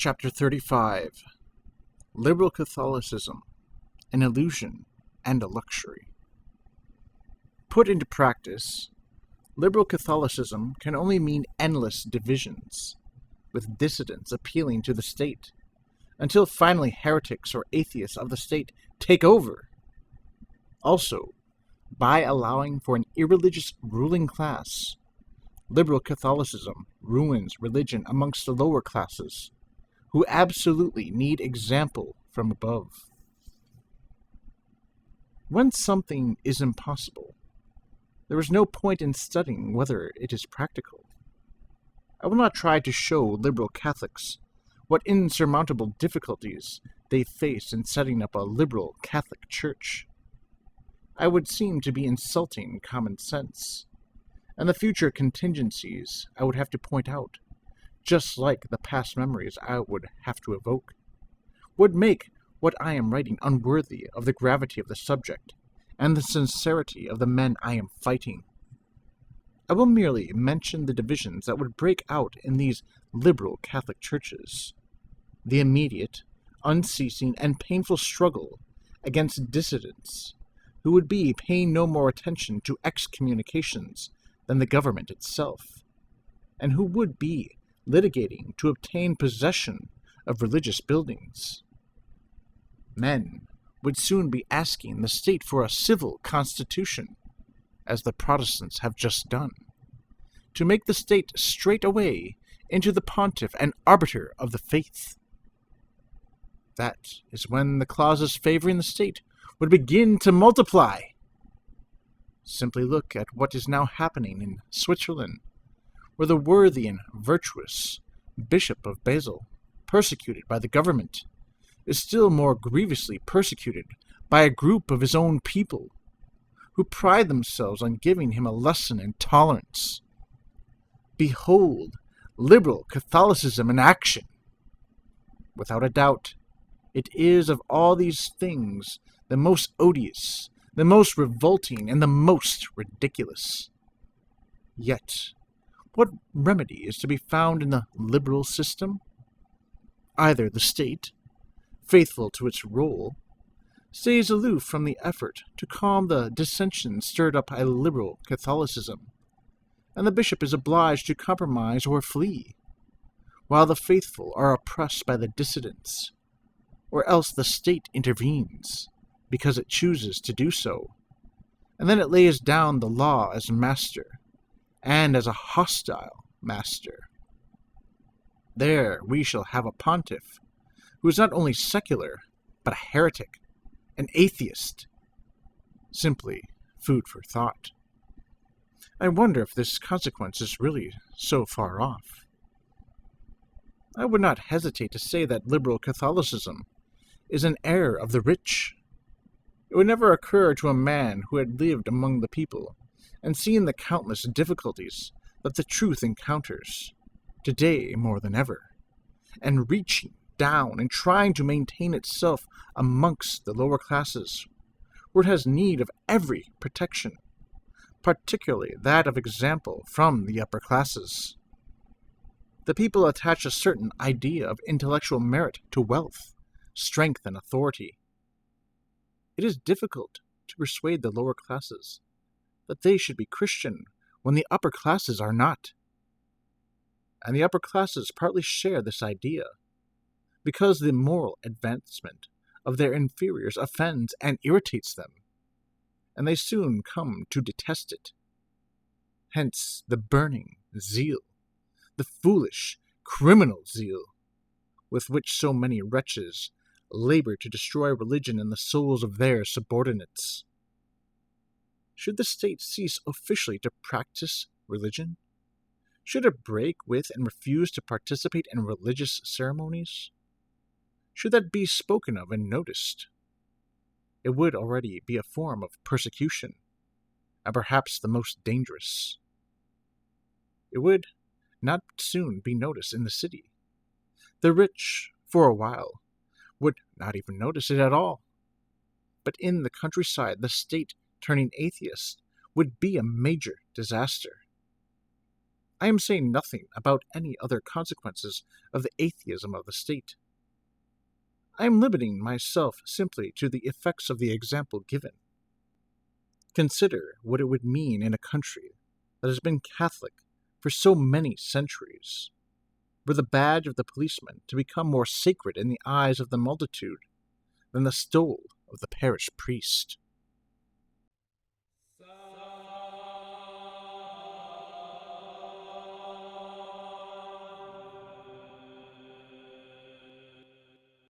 Chapter 35 Liberal Catholicism, an Illusion and a Luxury. Put into practice, liberal Catholicism can only mean endless divisions, with dissidents appealing to the state, until finally heretics or atheists of the state take over. Also, by allowing for an irreligious ruling class, liberal Catholicism ruins religion amongst the lower classes, who absolutely need example from above. When something is impossible, there is no point in studying whether it is practical. I will not try to show liberal Catholics what insurmountable difficulties they face in setting up a liberal Catholic Church. I would seem to be insulting common sense, and the future contingencies I would have to point out, just like the past memories I would have to evoke, would make what I am writing unworthy of the gravity of the subject and the sincerity of the men I am fighting. I will merely mention the divisions that would break out in these liberal Catholic churches, the immediate, unceasing, and painful struggle against dissidents who would be paying no more attention to excommunications than the government itself, and who would be litigating to obtain possession of religious buildings. Men would soon be asking the state for a civil constitution, as the Protestants have just done, to make the state straight away into the pontiff and arbiter of the faith. That is when the clauses favoring the state would begin to multiply. Simply look at what is now happening in Switzerland, where the worthy and virtuous Bishop of Basel, persecuted by the government, is still more grievously persecuted by a group of his own people, who pride themselves on giving him a lesson in tolerance. Behold, liberal Catholicism in action! Without a doubt, it is of all these things the most odious, the most revolting, and the most ridiculous. Yet, what remedy is to be found in the liberal system? Either the state, faithful to its role, stays aloof from the effort to calm the dissension stirred up by liberal Catholicism, and the bishop is obliged to compromise or flee, while the faithful are oppressed by the dissidents, or else the state intervenes, because it chooses to do so, and then it lays down the law as master, and as a hostile master. There we shall have a pontiff who is not only secular, but a heretic, an atheist. Simply food for thought. I wonder if this consequence is really so far off. I would not hesitate to say that liberal Catholicism is an error of the rich. It would never occur to a man who had lived among the people and seen the countless difficulties that the truth encounters, today more than ever, and reaching down and trying to maintain itself amongst the lower classes, where it has need of every protection, particularly that of example from the upper classes. The people attach a certain idea of intellectual merit to wealth, strength, and authority. It is difficult to persuade the lower classes that they should be Christian when the upper classes are not. And the upper classes partly share this idea, because the moral advancement of their inferiors offends and irritates them, and they soon come to detest it. Hence the burning zeal, the foolish, criminal zeal, with which so many wretches labor to destroy religion in the souls of their subordinates. Should the state cease officially to practice religion? Should it break with and refuse to participate in religious ceremonies? Should that be spoken of and noticed? It would already be a form of persecution, and perhaps the most dangerous. It would not soon be noticed in the city. The rich, for a while, would not even notice it at all. But in the countryside, the state turning atheist would be a major disaster. I am saying nothing about any other consequences of the atheism of the state. I am limiting myself simply to the effects of the example given. Consider what it would mean in a country that has been Catholic for so many centuries, were the badge of the policeman to become more sacred in the eyes of the multitude than the stole of the parish priest.